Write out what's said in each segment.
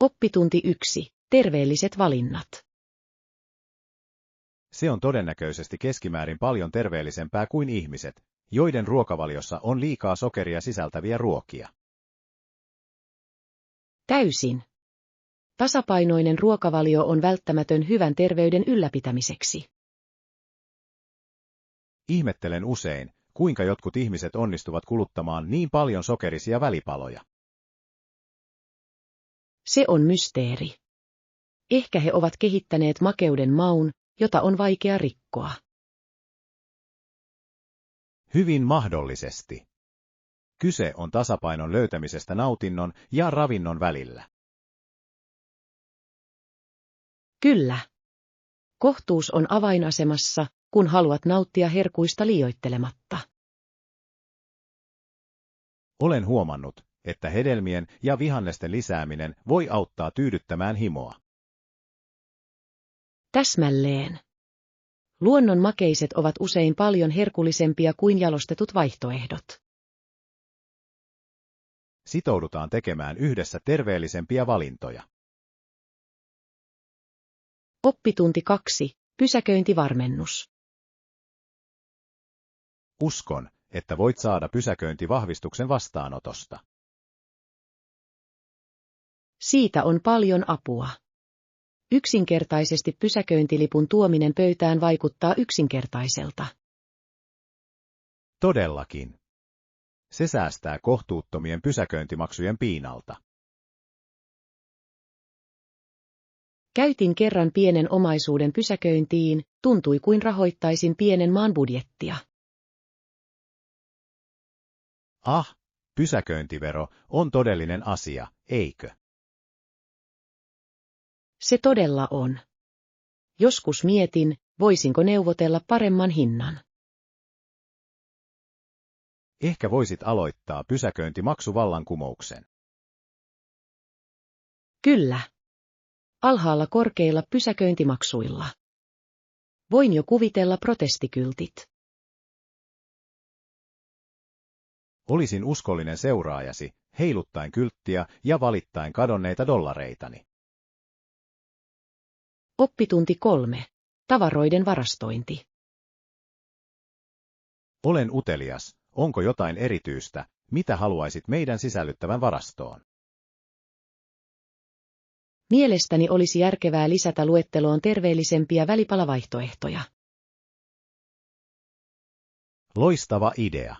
Oppitunti 1. Terveelliset valinnat. Se on todennäköisesti keskimäärin paljon terveellisempää kuin ihmiset, joiden ruokavaliossa on liikaa sokeria sisältäviä ruokia. Täysin. Tasapainoinen ruokavalio on välttämätön hyvän terveyden ylläpitämiseksi. Ihmettelen usein, kuinka jotkut ihmiset onnistuvat kuluttamaan niin paljon sokerisia välipaloja. Se on mysteeri. Ehkä he ovat kehittäneet makeuden maun, jota on vaikea rikkoa. Hyvin mahdollisesti. Kyse on tasapainon löytämisestä nautinnon ja ravinnon välillä. Kyllä. Kohtuus on avainasemassa, kun haluat nauttia herkuista liioittelematta. Olen huomannut, että hedelmien ja vihannesten lisääminen voi auttaa tyydyttämään himoa. Täsmälleen. Luonnon makeiset ovat usein paljon herkullisempia kuin jalostetut vaihtoehdot. Sitoudutaan tekemään yhdessä terveellisempiä valintoja. Oppitunti 2. Pysäköintivarmennus. Uskon, että voit saada pysäköintivahvistuksen vastaanotosta. Siitä on paljon apua. Yksinkertaisesti pysäköintilipun tuominen pöytään vaikuttaa yksinkertaiselta. Todellakin. Se säästää kohtuuttomien pysäköintimaksujen piinalta. Käytin kerran pienen omaisuuden pysäköintiin, tuntui kuin rahoittaisin pienen maan budjettia. Pysäköintivero on todellinen asia, eikö? Se todella on. Joskus mietin, voisinko neuvotella paremman hinnan. Ehkä voisit aloittaa pysäköintimaksuvallankumouksen. Kyllä. Alhaalla korkeilla pysäköintimaksuilla. Voin jo kuvitella protestikyltit. Olisin uskollinen seuraajasi, heiluttaen kylttiä ja valittaen kadonneita dollareitani. Oppitunti 3. Tavaroiden varastointi. Olen utelias, onko jotain erityistä, mitä haluaisit meidän sisällyttävän varastoon? Mielestäni olisi järkevää lisätä luetteloon terveellisempiä välipalavaihtoehtoja. Loistava idea.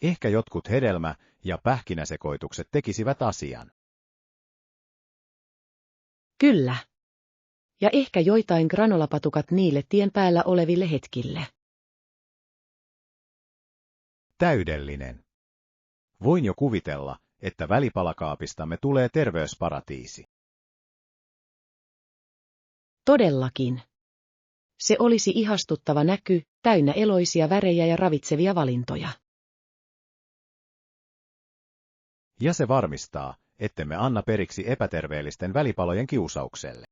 Ehkä jotkut hedelmä- ja pähkinäsekoitukset tekisivät asian. Kyllä. Ja ehkä joitain granolapatukat niille tien päällä oleville hetkille. Täydellinen. Voin jo kuvitella, että välipalakaapistamme tulee terveysparatiisi. Todellakin. Se olisi ihastuttava näky, täynnä eloisia värejä ja ravitsevia valintoja. Ja se varmistaa, ettemme anna periksi epäterveellisten välipalojen kiusaukselle.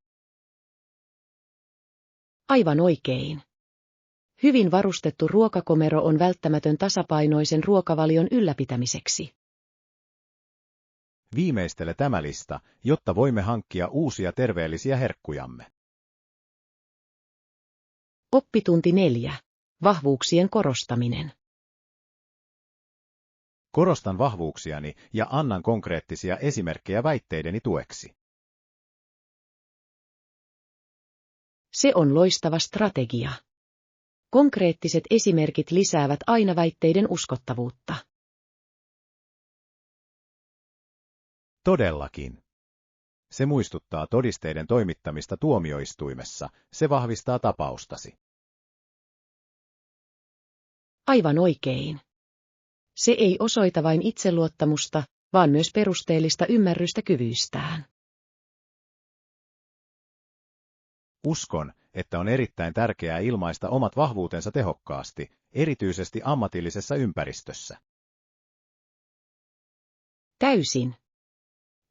Aivan oikein. Hyvin varustettu ruokakomero on välttämätön tasapainoisen ruokavalion ylläpitämiseksi. Viimeistele tämä lista, jotta voimme hankkia uusia terveellisiä herkkujamme. Oppitunti 4. Vahvuuksien korostaminen. Korostan vahvuuksiani ja annan konkreettisia esimerkkejä väitteideni tueksi. Se on loistava strategia. Konkreettiset esimerkit lisäävät aina väitteiden uskottavuutta. Todellakin. Se muistuttaa todisteiden toimittamista tuomioistuimessa, se vahvistaa tapaustasi. Aivan oikein. Se ei osoita vain itseluottamusta, vaan myös perusteellista ymmärrystä kyvyistään. Uskon, että on erittäin tärkeää ilmaista omat vahvuutensa tehokkaasti, erityisesti ammatillisessa ympäristössä. Täysin.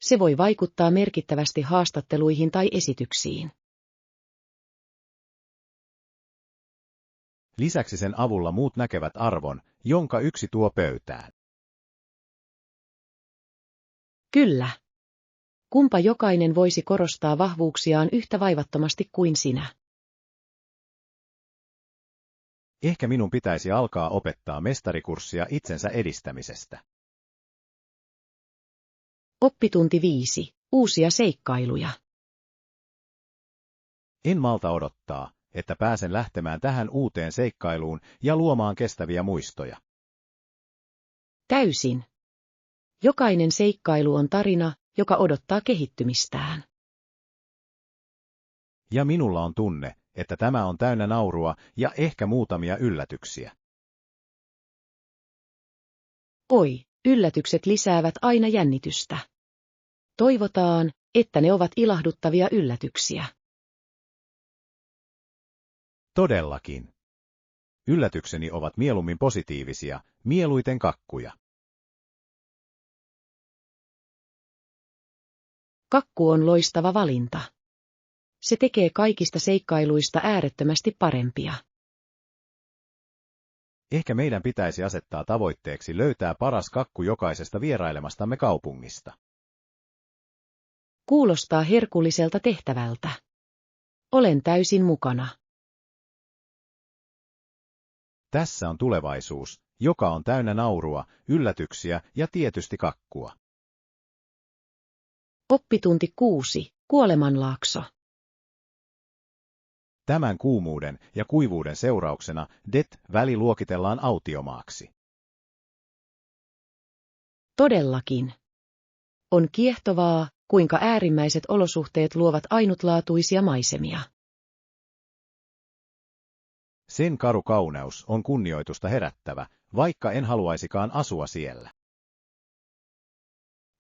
Se voi vaikuttaa merkittävästi haastatteluihin tai esityksiin. Lisäksi sen avulla muut näkevät arvon, jonka yksi tuo pöytään. Kyllä. Kumpa jokainen voisi korostaa vahvuuksiaan yhtä vaivattomasti kuin sinä? Ehkä minun pitäisi alkaa opettaa mestarikurssia itsensä edistämisestä. Oppitunti 5. Uusia seikkailuja. En malta odottaa, että pääsen lähtemään tähän uuteen seikkailuun ja luomaan kestäviä muistoja. Täysin. Jokainen seikkailu on tarina, joka odottaa kehittymistään. Ja minulla on tunne, että tämä on täynnä naurua ja ehkä muutamia yllätyksiä. Oi, yllätykset lisäävät aina jännitystä. Toivotaan, että ne ovat ilahduttavia yllätyksiä. Todellakin. Yllätykseni ovat mieluummin positiivisia, mieluiten kakkuja. Kakku on loistava valinta. Se tekee kaikista seikkailuista äärettömästi parempia. Ehkä meidän pitäisi asettaa tavoitteeksi löytää paras kakku jokaisesta vierailemastamme kaupungista. Kuulostaa herkulliselta tehtävältä. Olen täysin mukana. Tässä on tulevaisuus, joka on täynnä naurua, yllätyksiä ja tietysti kakkua. Oppitunti 6. Kuolemanlaakso. Tämän kuumuuden ja kuivuuden seurauksena Det-väli luokitellaan autiomaaksi. Todellakin. On kiehtovaa, kuinka äärimmäiset olosuhteet luovat ainutlaatuisia maisemia. Sen karu kauneus on kunnioitusta herättävä, vaikka en haluaisikaan asua siellä.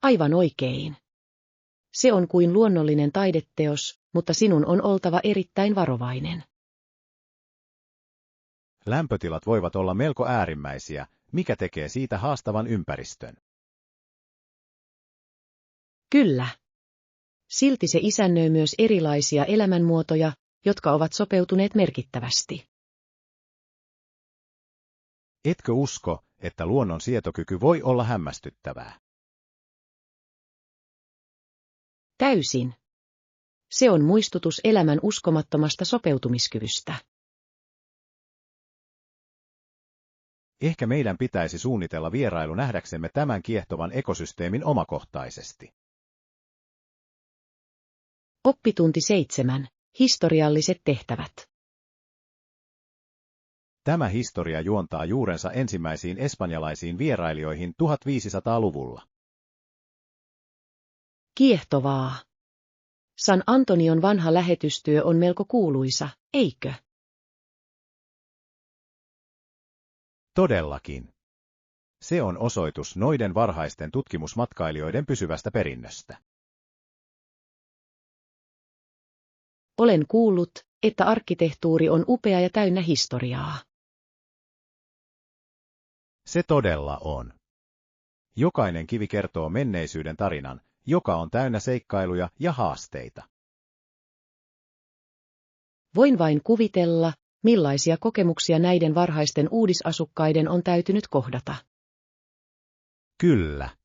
Aivan oikein. Se on kuin luonnollinen taideteos, mutta sinun on oltava erittäin varovainen. Lämpötilat voivat olla melko äärimmäisiä, mikä tekee siitä haastavan ympäristön. Kyllä. Silti se isännöi myös erilaisia elämänmuotoja, jotka ovat sopeutuneet merkittävästi. Etkö usko, että luonnon sietokyky voi olla hämmästyttävää? Täysin. Se on muistutus elämän uskomattomasta sopeutumiskyvystä. Ehkä meidän pitäisi suunnitella vierailu nähdäksemme tämän kiehtovan ekosysteemin omakohtaisesti. Oppitunti 7. Historialliset tehtävät. Tämä historia juontaa juurensa ensimmäisiin espanjalaisiin vierailijoihin 1500-luvulla. Kiehtovaa. San Antonion vanha lähetystyö on melko kuuluisa, eikö? Todellakin. Se on osoitus noiden varhaisten tutkimusmatkailijoiden pysyvästä perinnöstä. Olen kuullut, että arkkitehtuuri on upea ja täynnä historiaa. Se todella on. Jokainen kivi kertoo menneisyyden tarinan, joka on täynnä seikkailuja ja haasteita. Voin vain kuvitella, millaisia kokemuksia näiden varhaisten uudisasukkaiden on täytynyt kohdata. Kyllä.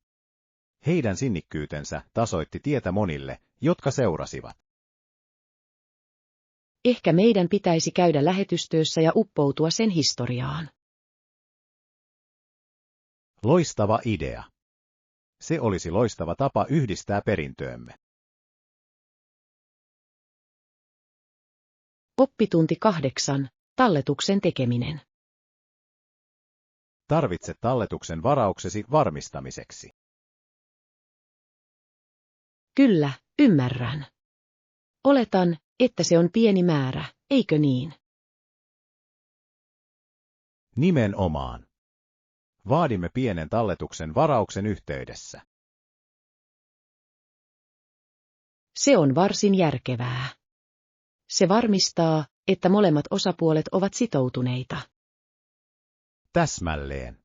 Heidän sinnikkyytensä tasoitti tietä monille, jotka seurasivat. Ehkä meidän pitäisi käydä lähetystyössä ja uppoutua sen historiaan. Loistava idea. Se olisi loistava tapa yhdistää perintöömme. Oppitunti 8. Talletuksen tekeminen. Tarvitset talletuksen varauksesi varmistamiseksi. Kyllä, ymmärrän. Oletan, että se on pieni määrä, eikö niin? Nimenomaan. Vaadimme pienen talletuksen varauksen yhteydessä. Se on varsin järkevää. Se varmistaa, että molemmat osapuolet ovat sitoutuneita. Täsmälleen.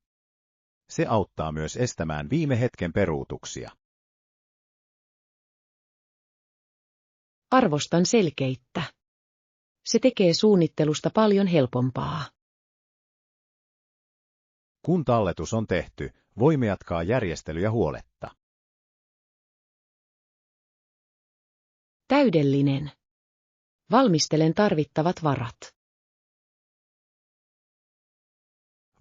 Se auttaa myös estämään viime hetken peruutuksia. Arvostan selkeyttä. Se tekee suunnittelusta paljon helpompaa. Kun talletus on tehty, voimme jatkaa järjestelyjä huoletta. Täydellinen. Valmistelen tarvittavat varat.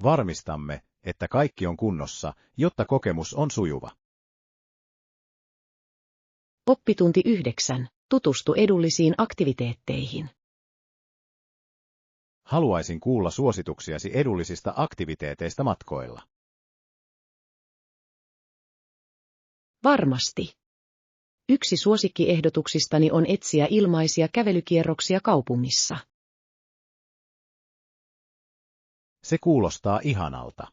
Varmistamme, että kaikki on kunnossa, jotta kokemus on sujuva. Oppitunti 9. Tutustu edullisiin aktiviteetteihin. Haluaisin kuulla suosituksiasi edullisista aktiviteeteista matkoilla. Varmasti. Yksi suosikkiehdotuksistani on etsiä ilmaisia kävelykierroksia kaupungissa. Se kuulostaa ihanalta.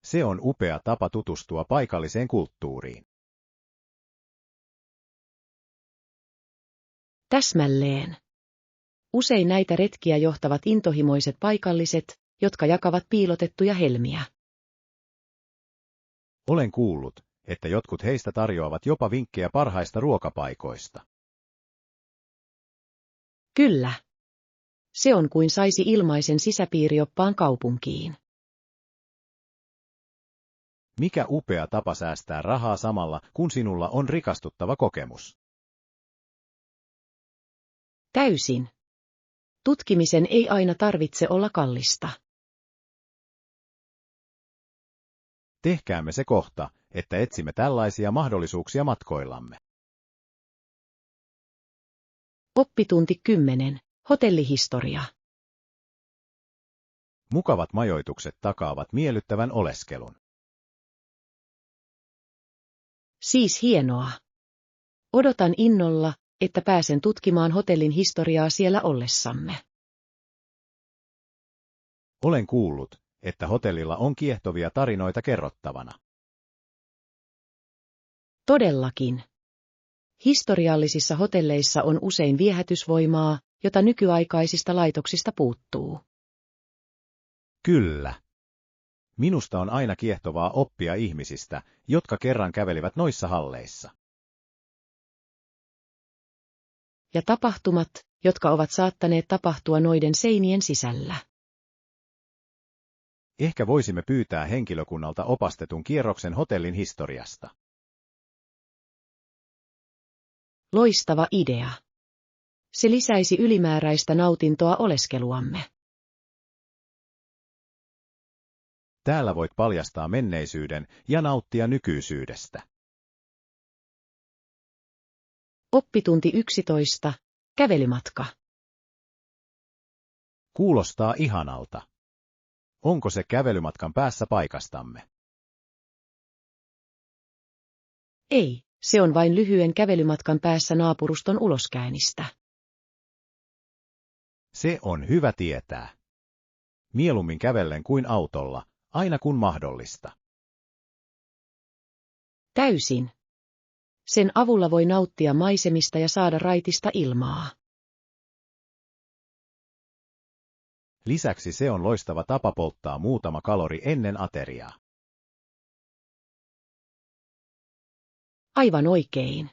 Se on upea tapa tutustua paikalliseen kulttuuriin. Täsmälleen. Usein näitä retkiä johtavat intohimoiset paikalliset, jotka jakavat piilotettuja helmiä. Olen kuullut, että jotkut heistä tarjoavat jopa vinkkejä parhaista ruokapaikoista. Kyllä. Se on kuin saisi ilmaisen sisäpiirioppaan kaupunkiin. Mikä upea tapa säästää rahaa samalla, kun sinulla on rikastuttava kokemus. Täysin. Tutkimisen ei aina tarvitse olla kallista. Tehkäämme se kohta, että etsimme tällaisia mahdollisuuksia matkoillamme. Oppitunti 10. Hotellihistoria. Mukavat majoitukset takaavat miellyttävän oleskelun. Siis hienoa. Odotan innolla, että pääsen tutkimaan hotellin historiaa siellä ollessamme. Olen kuullut, että hotellilla on kiehtovia tarinoita kerrottavana. Todellakin. Historiallisissa hotelleissa on usein viehätysvoimaa, jota nykyaikaisista laitoksista puuttuu. Kyllä. Minusta on aina kiehtovaa oppia ihmisistä, jotka kerran kävelivät noissa halleissa. Ja tapahtumat, jotka ovat saattaneet tapahtua noiden seinien sisällä. Ehkä voisimme pyytää henkilökunnalta opastetun kierroksen hotellin historiasta. Loistava idea. Se lisäisi ylimääräistä nautintoa oleskeluamme. Täällä voit paljastaa menneisyyden ja nauttia nykyisyydestä. Oppitunti 11. Kävelymatka. Kuulostaa ihanalta. Onko se kävelymatkan päässä paikastamme? Ei, se on vain lyhyen kävelymatkan päässä naapuruston uloskäynnistä. Se on hyvä tietää. Mieluummin kävellen kuin autolla, aina kun mahdollista. Täysin. Sen avulla voi nauttia maisemista ja saada raitista ilmaa. Lisäksi se on loistava tapa polttaa muutama kalori ennen ateriaa. Aivan oikein.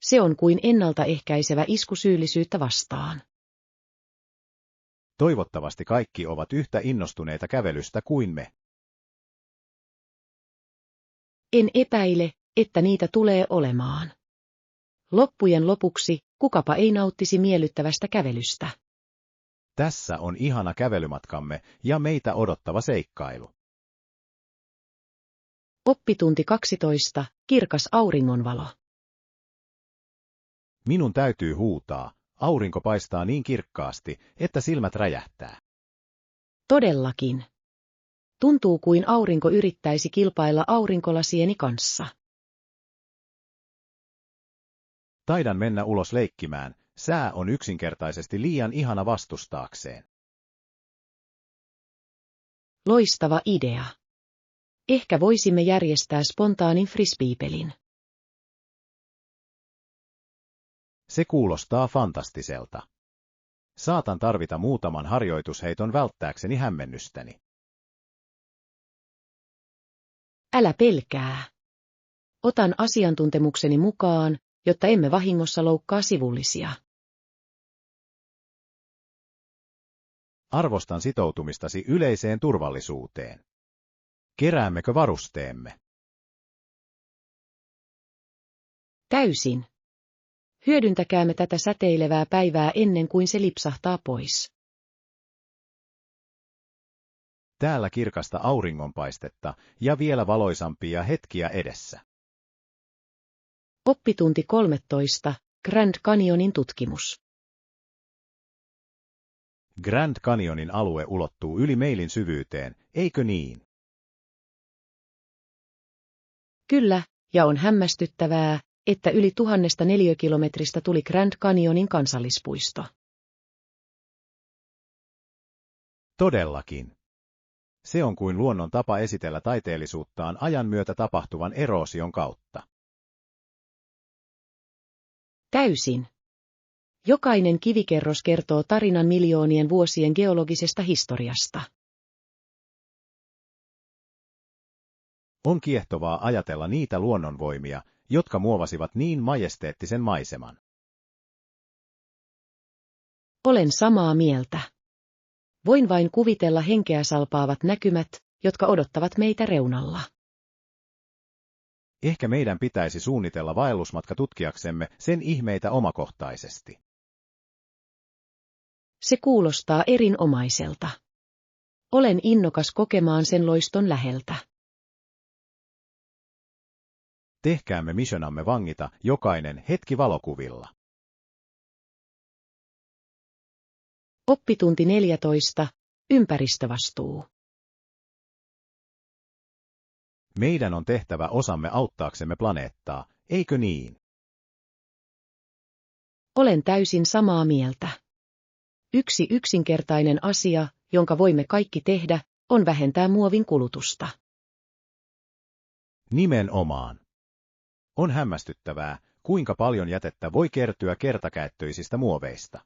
Se on kuin ennaltaehkäisevä isku syyllisyyttä vastaan. Toivottavasti kaikki ovat yhtä innostuneita kävelystä kuin me. En epäile, että niitä tulee olemaan. Loppujen lopuksi, kukapa ei nauttisi miellyttävästä kävelystä. Tässä on ihana kävelymatkamme ja meitä odottava seikkailu. Oppitunti 12. Kirkas auringonvalo. Minun täytyy huutaa, aurinko paistaa niin kirkkaasti, että silmät räjähtää. Todellakin. Tuntuu kuin aurinko yrittäisi kilpailla aurinkolasieni kanssa. Taidan mennä ulos leikkimään, sää on yksinkertaisesti liian ihana vastustaakseen. Loistava idea. Ehkä voisimme järjestää spontaanin frisbeepelin. Se kuulostaa fantastiselta. Saatan tarvita muutaman harjoitusheiton välttääkseni hämmennystäni. Älä pelkää. Otan asiantuntemukseni mukaan, jotta emme vahingossa loukkaa sivullisia. Arvostan sitoutumistasi yleiseen turvallisuuteen. Keräämmekö varusteemme? Täysin. Hyödyntäkäämme tätä säteilevää päivää ennen kuin se lipsahtaa pois. Täällä kirkasta auringonpaistetta ja vielä valoisampia hetkiä edessä. Oppitunti 13. Grand Canyonin tutkimus. Grand Canyonin alue ulottuu yli meilin syvyyteen, eikö niin? Kyllä, ja on hämmästyttävää, että yli 1000 neliökilometristä tuli Grand Canyonin kansallispuisto. Todellakin. Se on kuin luonnon tapa esitellä taiteellisuuttaan ajan myötä tapahtuvan eroosion kautta. Täysin. Jokainen kivikerros kertoo tarinan miljoonien vuosien geologisesta historiasta. On kiehtovaa ajatella niitä luonnonvoimia, jotka muovasivat niin majesteettisen maiseman. Olen samaa mieltä. Voin vain kuvitella henkeä salpaavat näkymät, jotka odottavat meitä reunalla. Ehkä meidän pitäisi suunnitella vaellusmatka tutkiaksemme sen ihmeitä omakohtaisesti. Se kuulostaa erinomaiselta. Olen innokas kokemaan sen loiston läheltä. Tehkäämme missionamme vangita jokainen hetki valokuvilla. Oppitunti 14. Ympäristövastuu. Meidän on tehtävä osamme auttaaksemme planeettaa, eikö niin? Olen täysin samaa mieltä. Yksi yksinkertainen asia, jonka voimme kaikki tehdä, on vähentää muovin kulutusta. Nimenomaan. On hämmästyttävää, kuinka paljon jätettä voi kertyä kertakäyttöisistä muoveista.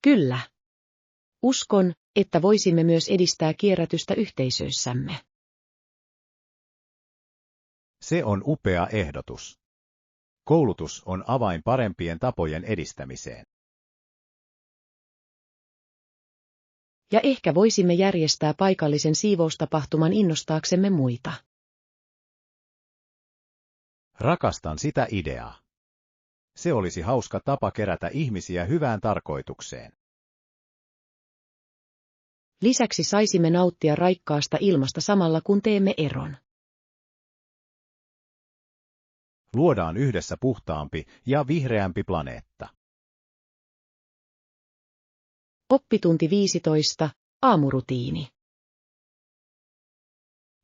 Kyllä. Uskon, että voisimme myös edistää kierrätystä yhteisöissämme. Se on upea ehdotus. Koulutus on avain parempien tapojen edistämiseen. Ja ehkä voisimme järjestää paikallisen siivoustapahtuman innostaaksemme muita. Rakastan sitä ideaa. Se olisi hauska tapa kerätä ihmisiä hyvään tarkoitukseen. Lisäksi saisimme nauttia raikkaasta ilmasta samalla kun teemme eron. Luodaan yhdessä puhtaampi ja vihreämpi planeetta. Oppitunti 15. Aamurutiini.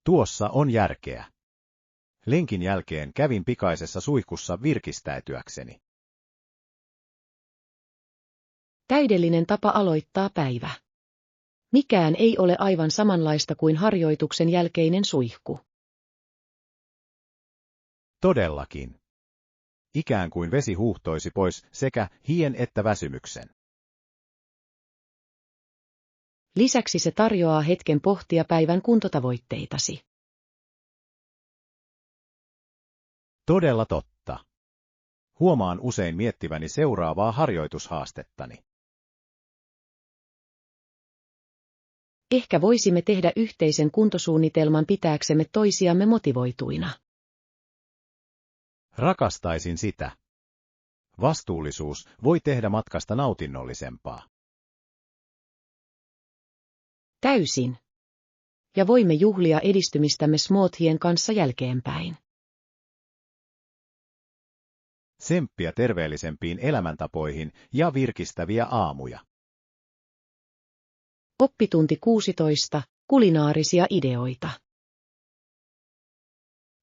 Tuossa on järkeä. Lenkin jälkeen kävin pikaisessa suihkussa virkistäytyäkseni. Täydellinen tapa aloittaa päivä. Mikään ei ole aivan samanlaista kuin harjoituksen jälkeinen suihku. Todellakin. Ikään kuin vesi huuhtoisi pois sekä hien että väsymyksen. Lisäksi se tarjoaa hetken pohtia päivän kuntotavoitteitasi. Todella totta. Huomaan usein miettiväni seuraavaa harjoitushaastettani. Ehkä voisimme tehdä yhteisen kuntosuunnitelman pitääksemme toisiamme motivoituina. Rakastaisin sitä. Vastuullisuus voi tehdä matkasta nautinnollisempaa. Täysin. Ja voimme juhlia edistymistämme smoothien kanssa jälkeenpäin. Tsemppiä terveellisempiin elämäntapoihin ja virkistäviä aamuja. Oppitunti 16. Kulinaarisia ideoita.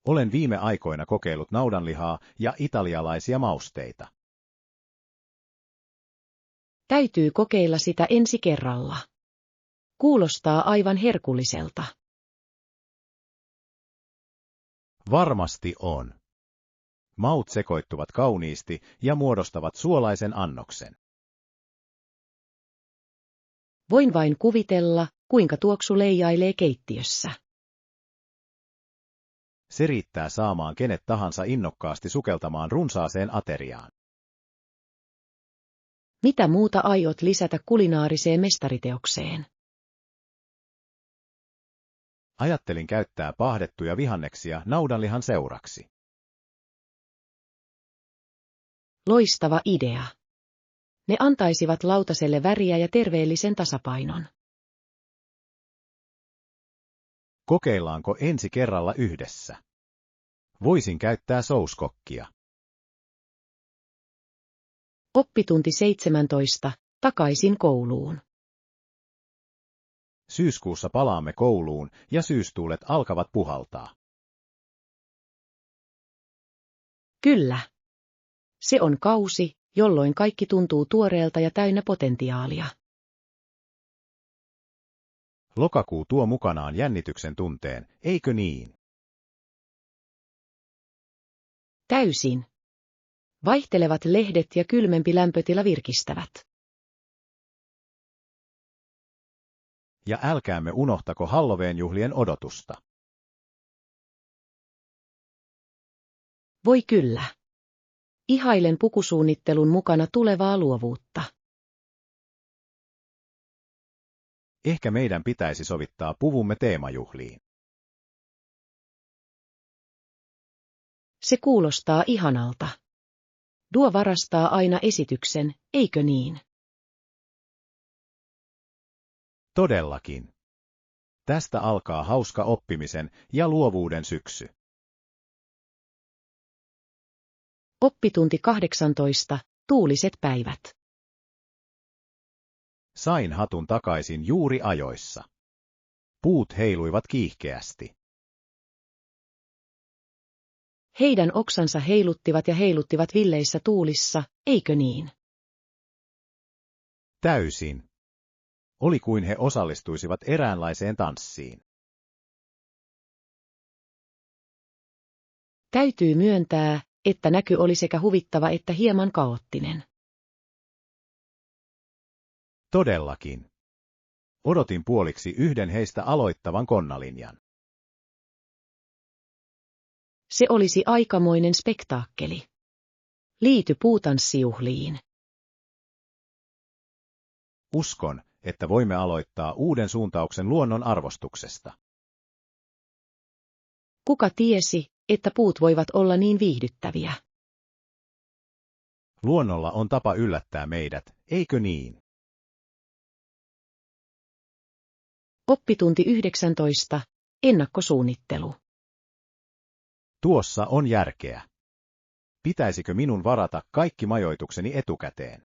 Olen viime aikoina kokeillut naudanlihaa ja italialaisia mausteita. Täytyy kokeilla sitä ensi kerralla. Kuulostaa aivan herkulliselta. Varmasti on. Maut sekoittuvat kauniisti ja muodostavat suolaisen annoksen. Voin vain kuvitella, kuinka tuoksu leijailee keittiössä. Se riittää saamaan kenet tahansa innokkaasti sukeltamaan runsaaseen ateriaan. Mitä muuta aiot lisätä kulinaariseen mestariteokseen? Ajattelin käyttää paahdettuja vihanneksia naudanlihan seuraksi. Loistava idea. Ne antaisivat lautaselle väriä ja terveellisen tasapainon. Kokeillaanko ensi kerralla yhdessä? Voisin käyttää souskokkia. Oppitunti 17. Takaisin kouluun. Syyskuussa palaamme kouluun ja syystuulet alkavat puhaltaa. Kyllä. Se on kausi, jolloin kaikki tuntuu tuoreelta ja täynnä potentiaalia. Lokakuu tuo mukanaan jännityksen tunteen, eikö niin? Täysin. Vaihtelevat lehdet ja kylmempi lämpötila virkistävät. Ja älkäämme unohtako Halloween-juhlien odotusta. Voi kyllä. Ihailen pukusuunnittelun mukana tulevaa luovuutta. Ehkä meidän pitäisi sovittaa puvumme teemajuhliin. Se kuulostaa ihanalta. Duo varastaa aina esityksen, eikö niin? Todellakin. Tästä alkaa hauska oppimisen ja luovuuden syksy. Oppitunti 18. Tuuliset päivät. Sain hatun takaisin juuri ajoissa. Puut heiluivat kiihkeästi. Heidän oksansa heiluttivat ja heiluttivat villeissä tuulissa, eikö niin? Täysin. Oli kuin he osallistuisivat eräänlaiseen tanssiin. Täytyy myöntää, että näky oli sekä huvittava että hieman kaoottinen. Todellakin. Odotin puoliksi yhden heistä aloittavan konnalinjan. Se olisi aikamoinen spektaakkeli. Liity puutanssijuhliin. Uskon, että voimme aloittaa uuden suuntauksen luonnon arvostuksesta. Kuka tiesi, että puut voivat olla niin viihdyttäviä? Luonnolla on tapa yllättää meidät, eikö niin? Oppitunti 19. Ennakkosuunnittelu. Tuossa on järkeä. Pitäisikö minun varata kaikki majoitukseni etukäteen?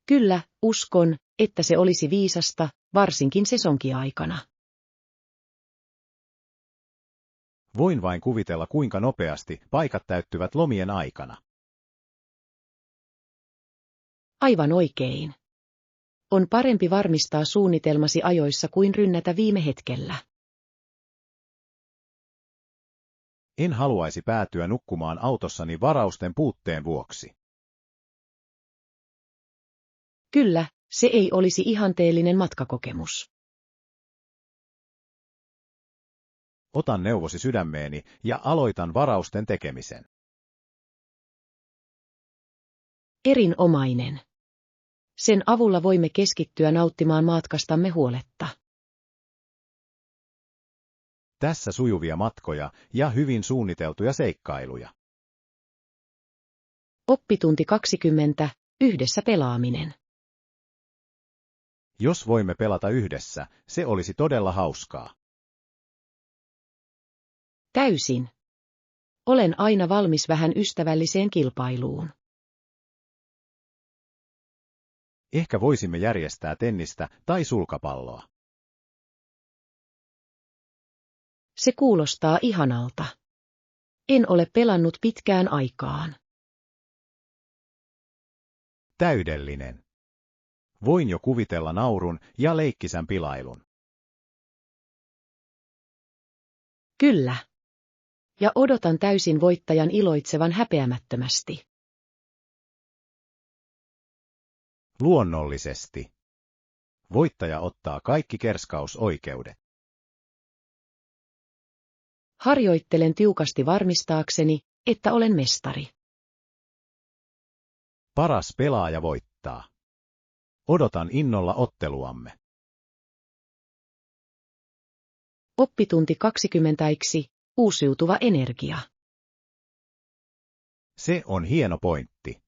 Kyllä, uskon, että se olisi viisasta, varsinkin sesonkiaikana. Voin vain kuvitella, kuinka nopeasti paikat täyttyvät lomien aikana. Aivan oikein. On parempi varmistaa suunnitelmasi ajoissa kuin rynnätä viime hetkellä. En haluaisi päätyä nukkumaan autossani varausten puutteen vuoksi. Kyllä, se ei olisi ihanteellinen matkakokemus. Otan neuvosi sydämeeni ja aloitan varausten tekemisen. Erinomainen. Sen avulla voimme keskittyä nauttimaan matkastamme huoletta. Tässä sujuvia matkoja ja hyvin suunniteltuja seikkailuja. Oppitunti 20. Yhdessä pelaaminen. Jos voimme pelata yhdessä, se olisi todella hauskaa. Täysin. Olen aina valmis vähän ystävälliseen kilpailuun. Ehkä voisimme järjestää tennistä tai sulkapalloa. Se kuulostaa ihanalta. En ole pelannut pitkään aikaan. Täydellinen. Voin jo kuvitella naurun ja leikkisän pilailun. Kyllä. Ja odotan täysin voittajan iloitsevan häpeämättömästi. Luonnollisesti. Voittaja ottaa kaikki kerskausoikeudet. Harjoittelen tiukasti varmistaakseni, että olen mestari. Paras pelaaja voittaa. Odotan innolla otteluamme. Oppitunti 20. Uusiutuva energia. Se on hieno pointti.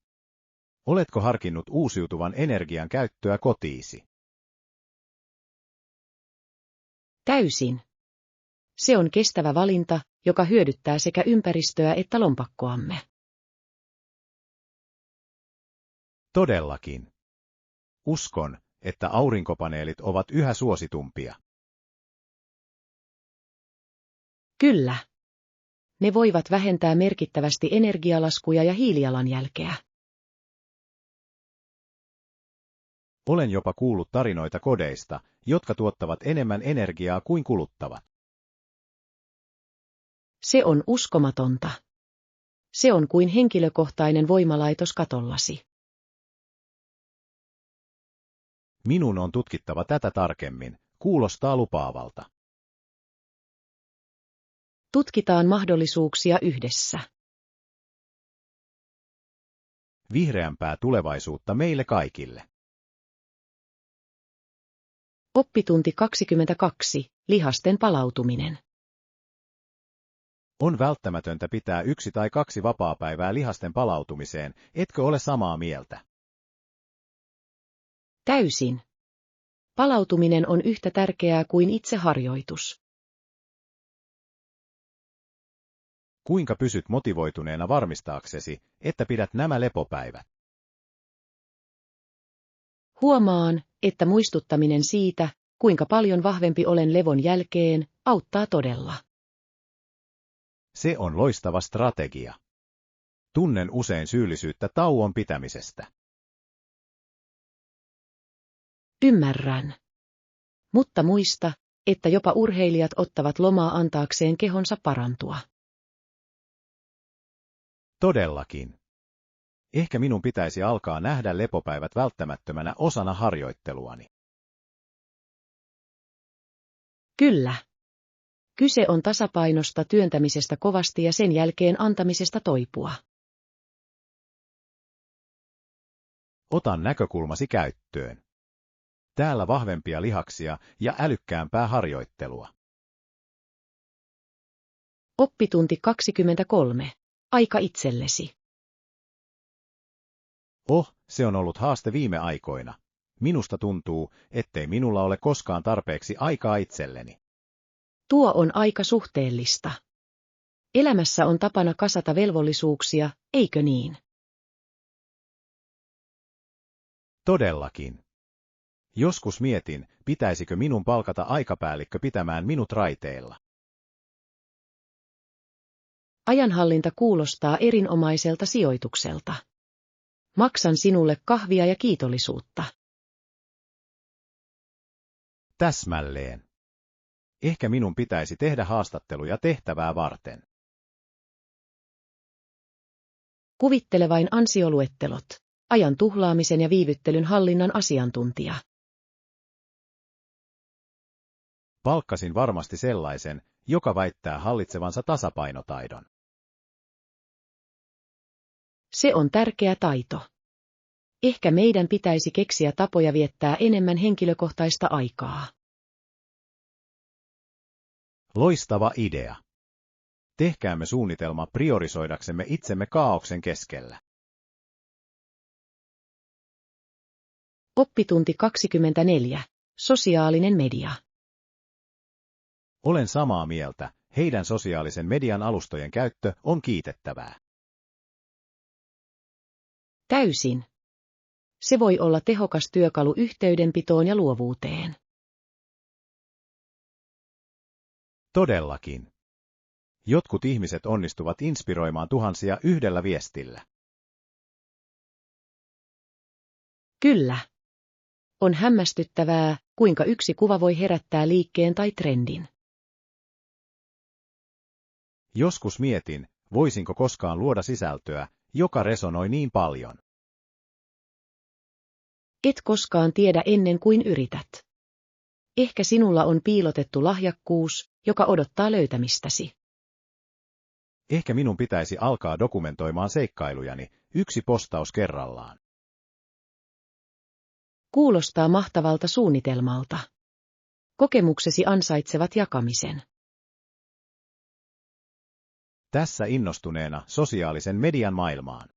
Oletko harkinnut uusiutuvan energian käyttöä kotiisi? Täysin. Se on kestävä valinta, joka hyödyttää sekä ympäristöä että lompakkoamme. Todellakin. Uskon, että aurinkopaneelit ovat yhä suositumpia. Kyllä. Ne voivat vähentää merkittävästi energialaskuja ja hiilijalanjälkeä. Olen jopa kuullut tarinoita kodeista, jotka tuottavat enemmän energiaa kuin kuluttavat. Se on uskomatonta. Se on kuin henkilökohtainen voimalaitos katollasi. Minun on tutkittava tätä tarkemmin, kuulostaa lupaavalta. Tutkitaan mahdollisuuksia yhdessä. Vihreämpää tulevaisuutta meille kaikille. Oppitunti 22. Lihasten palautuminen. On välttämätöntä pitää 1 tai 2 vapaapäivää lihasten palautumiseen, etkö ole samaa mieltä? Täysin. Palautuminen on yhtä tärkeää kuin itse harjoitus. Kuinka pysyt motivoituneena varmistaaksesi, että pidät nämä lepopäivät? Huomaan, että muistuttaminen siitä, kuinka paljon vahvempi olen levon jälkeen, auttaa todella. Se on loistava strategia. Tunnen usein syyllisyyttä tauon pitämisestä. Ymmärrän. Mutta muista, että jopa urheilijat ottavat lomaa antaakseen kehonsa parantua. Todellakin. Ehkä minun pitäisi alkaa nähdä lepopäivät välttämättömänä osana harjoitteluani. Kyllä. Kyse on tasapainosta, työntämisestä kovasti ja sen jälkeen antamisesta toipua. Otan näkökulmasi käyttöön. Täällä vahvempia lihaksia ja älykkäämpää harjoittelua. Oppitunti 23. Aika itsellesi. Se on ollut haaste viime aikoina. Minusta tuntuu, ettei minulla ole koskaan tarpeeksi aikaa itselleni. Tuo on aika suhteellista. Elämässä on tapana kasata velvollisuuksia, eikö niin? Todellakin. Joskus mietin, pitäisikö minun palkata aikapäällikkö pitämään minut raiteilla. Ajanhallinta kuulostaa erinomaiselta sijoitukselta. Maksan sinulle kahvia ja kiitollisuutta. Täsmälleen. Ehkä minun pitäisi tehdä haastatteluja tehtävää varten. Kuvittele vain ansioluettelot, ajan tuhlaamisen ja viivyttelyn hallinnan asiantuntija. Palkkasin varmasti sellaisen, joka väittää hallitsevansa tasapainotaidon. Se on tärkeä taito. Ehkä meidän pitäisi keksiä tapoja viettää enemmän henkilökohtaista aikaa. Loistava idea. Tehkäämme suunnitelma priorisoidaksemme itsemme kaaoksen keskellä. Oppitunti 24. Sosiaalinen media. Olen samaa mieltä, heidän sosiaalisen median alustojen käyttö on kiitettävää. Täysin. Se voi olla tehokas työkalu yhteydenpitoon ja luovuuteen. Todellakin. Jotkut ihmiset onnistuvat inspiroimaan tuhansia yhdellä viestillä. Kyllä. On hämmästyttävää, kuinka yksi kuva voi herättää liikkeen tai trendin. Joskus mietin, voisinko koskaan luoda sisältöä, joka resonoi niin paljon. Et koskaan tiedä ennen kuin yrität. Ehkä sinulla on piilotettu lahjakkuus, joka odottaa löytämistäsi. Ehkä minun pitäisi alkaa dokumentoimaan seikkailujani, yksi postaus kerrallaan. Kuulostaa mahtavalta suunnitelmalta. Kokemuksesi ansaitsevat jakamisen. Tässä innostuneena sosiaalisen median maailmaan.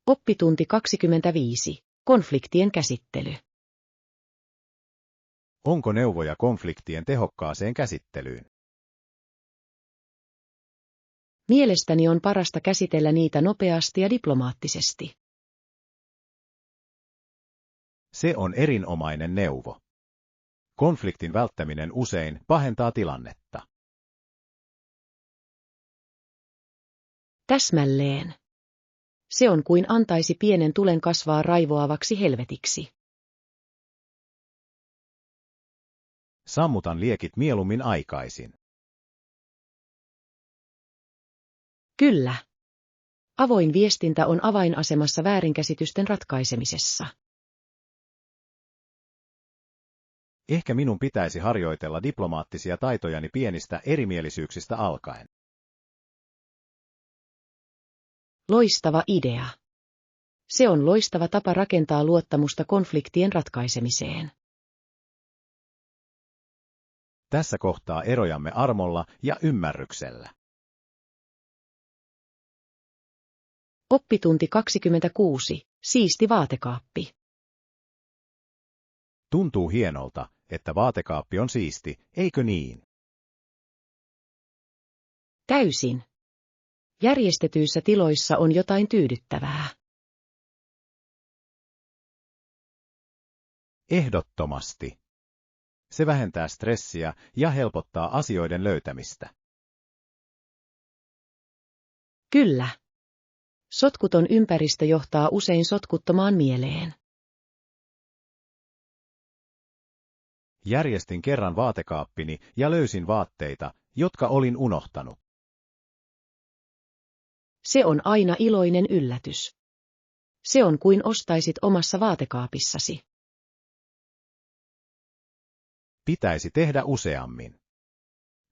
Oppitunti 25. Konfliktien käsittely. Onko neuvoja konfliktien tehokkaaseen käsittelyyn? Mielestäni on parasta käsitellä niitä nopeasti ja diplomaattisesti. Se on erinomainen neuvo. Konfliktin välttäminen usein pahentaa tilannetta. Täsmälleen. Se on kuin antaisi pienen tulen kasvaa raivoavaksi helvetiksi. Sammutan liekit mieluummin aikaisin. Kyllä. Avoin viestintä on avainasemassa väärinkäsitysten ratkaisemisessa. Ehkä minun pitäisi harjoitella diplomaattisia taitojani pienistä erimielisyyksistä alkaen. Loistava idea. Se on loistava tapa rakentaa luottamusta konfliktien ratkaisemiseen. Tässä kohtaa erojamme armolla ja ymmärryksellä. Oppitunti 26. Siisti vaatekaappi. Tuntuu hienolta, että vaatekaappi on siisti, eikö niin? Täysin. Järjestetyissä tiloissa on jotain tyydyttävää. Ehdottomasti. Se vähentää stressiä ja helpottaa asioiden löytämistä. Kyllä. Sotkuton ympäristö johtaa usein sotkuttomaan mieleen. Järjestin kerran vaatekaappini ja löysin vaatteita, jotka olin unohtanut. Se on aina iloinen yllätys. Se on kuin ostaisit omassa vaatekaapissasi. Pitäisi tehdä useammin.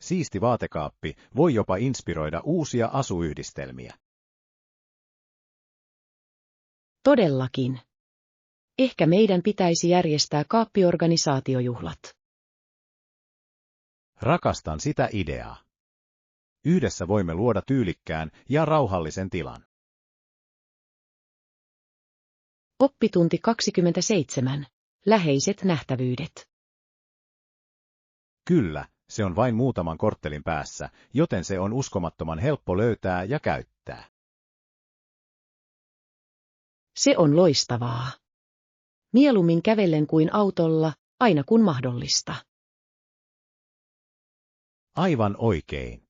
Siisti vaatekaappi voi jopa inspiroida uusia asuyhdistelmiä. Todellakin. Ehkä meidän pitäisi järjestää kaappiorganisaatiojuhlat. Rakastan sitä ideaa. Yhdessä voimme luoda tyylikkään ja rauhallisen tilan. Oppitunti 27. Läheiset nähtävyydet. Kyllä, se on vain muutaman korttelin päässä, joten se on uskomattoman helppo löytää ja käyttää. Se on loistavaa. Mieluummin kävellen kuin autolla, aina kun mahdollista. Aivan oikein.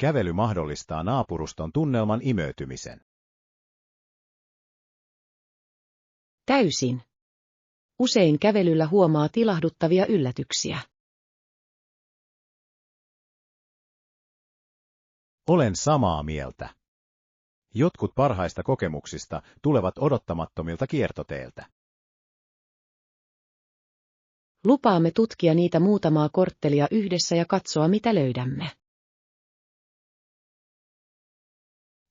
Kävely mahdollistaa naapuruston tunnelman imeytymisen. Täysin. Usein kävelyllä huomaa tilahduttavia yllätyksiä. Olen samaa mieltä. Jotkut parhaista kokemuksista tulevat odottamattomilta kiertoteiltä. Lupaamme tutkia niitä muutamaa korttelia yhdessä ja katsoa mitä löydämme.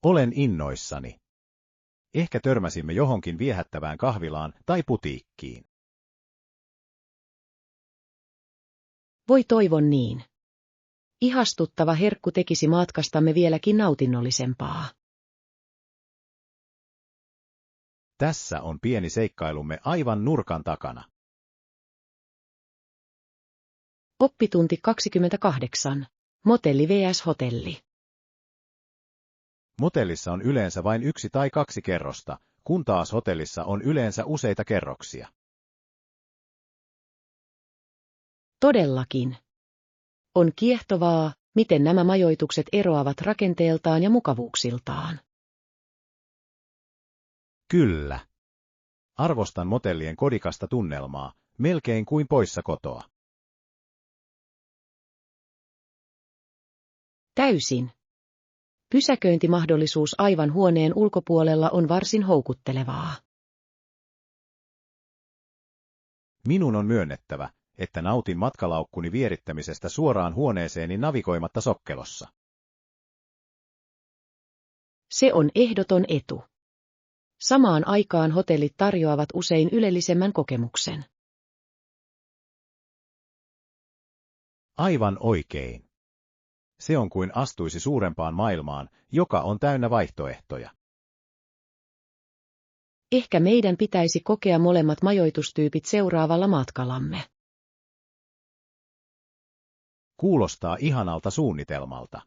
Olen innoissani. Ehkä törmäsimme johonkin viehättävään kahvilaan tai putiikkiin. Voi toivon niin. Ihastuttava herkku tekisi matkastamme vieläkin nautinnollisempaa. Tässä on pieni seikkailumme aivan nurkan takana. Oppitunti 28. Motelli vs. hotelli. Motellissa on yleensä vain 1 tai 2 kerrosta, kun taas hotellissa on yleensä useita kerroksia. Todellakin. On kiehtovaa, miten nämä majoitukset eroavat rakenteeltaan ja mukavuuksiltaan. Kyllä. Arvostan motellien kodikasta tunnelmaa, melkein kuin poissa kotoa. Täysin. Pysäköintimahdollisuus aivan huoneen ulkopuolella on varsin houkuttelevaa. Minun on myönnettävä, että nautin matkalaukkuni vierittämisestä suoraan huoneeseeni navigoimatta sokkelossa. Se on ehdoton etu. Samaan aikaan hotellit tarjoavat usein ylellisemmän kokemuksen. Aivan oikein. Se on kuin astuisi suurempaan maailmaan, joka on täynnä vaihtoehtoja. Ehkä meidän pitäisi kokea molemmat majoitustyypit seuraavalla matkallamme. Kuulostaa ihanalta suunnitelmalta.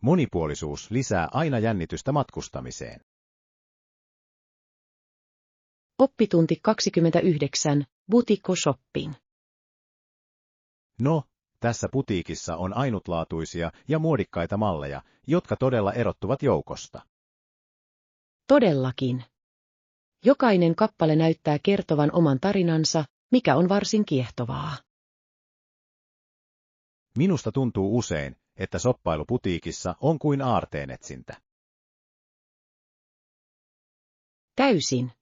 Monipuolisuus lisää aina jännitystä matkustamiseen. Oppitunti 29. Boutique shopping. No, tässä putiikissa on ainutlaatuisia ja muodikkaita malleja, jotka todella erottuvat joukosta. Todellakin. Jokainen kappale näyttää kertovan oman tarinansa, mikä on varsin kiehtovaa. Minusta tuntuu usein, että shoppailu putiikissa on kuin aarteenetsintä. Täysin.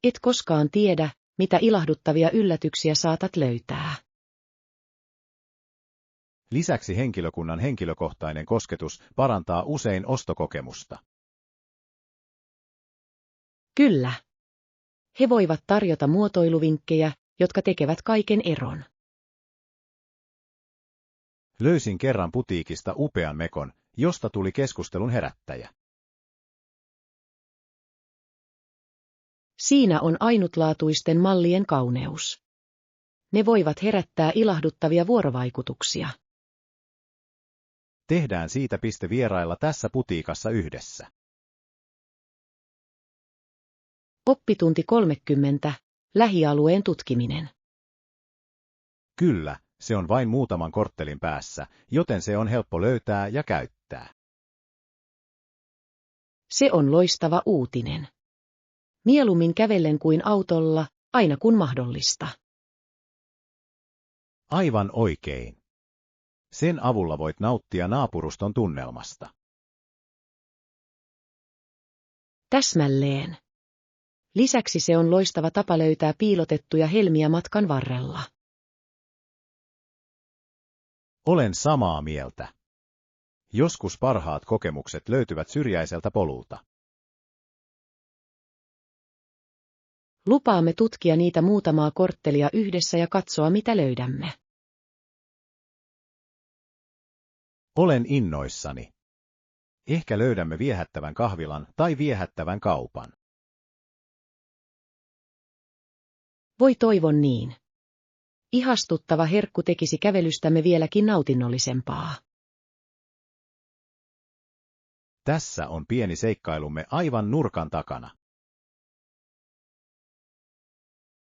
Et koskaan tiedä, mitä ilahduttavia yllätyksiä saatat löytää. Lisäksi henkilökunnan henkilökohtainen kosketus parantaa usein ostokokemusta. Kyllä. He voivat tarjota muotoiluvinkkejä, jotka tekevät kaiken eron. Löysin kerran putiikista upean mekon, josta tuli keskustelun herättäjä. Siinä on ainutlaatuisten mallien kauneus. Ne voivat herättää ilahduttavia vuorovaikutuksia. Tehdään siitä piste vierailla tässä putiikassa yhdessä. Oppitunti 30. Lähialueen tutkiminen. Kyllä, se on vain muutaman korttelin päässä, joten se on helppo löytää ja käyttää. Se on loistava uutinen. Mieluummin kävellen kuin autolla, aina kun mahdollista. Aivan oikein. Sen avulla voit nauttia naapuruston tunnelmasta. Täsmälleen. Lisäksi se on loistava tapa löytää piilotettuja helmiä matkan varrella. Olen samaa mieltä. Joskus parhaat kokemukset löytyvät syrjäiseltä polulta. Lupaamme tutkia niitä muutamaa korttelia yhdessä ja katsoa, mitä löydämme. Olen innoissani. Ehkä löydämme viehättävän kahvilan tai viehättävän kaupan. Voi toivon niin. Ihastuttava herkku tekisi kävelystämme vieläkin nautinnollisempaa. Tässä on pieni seikkailumme aivan nurkan takana.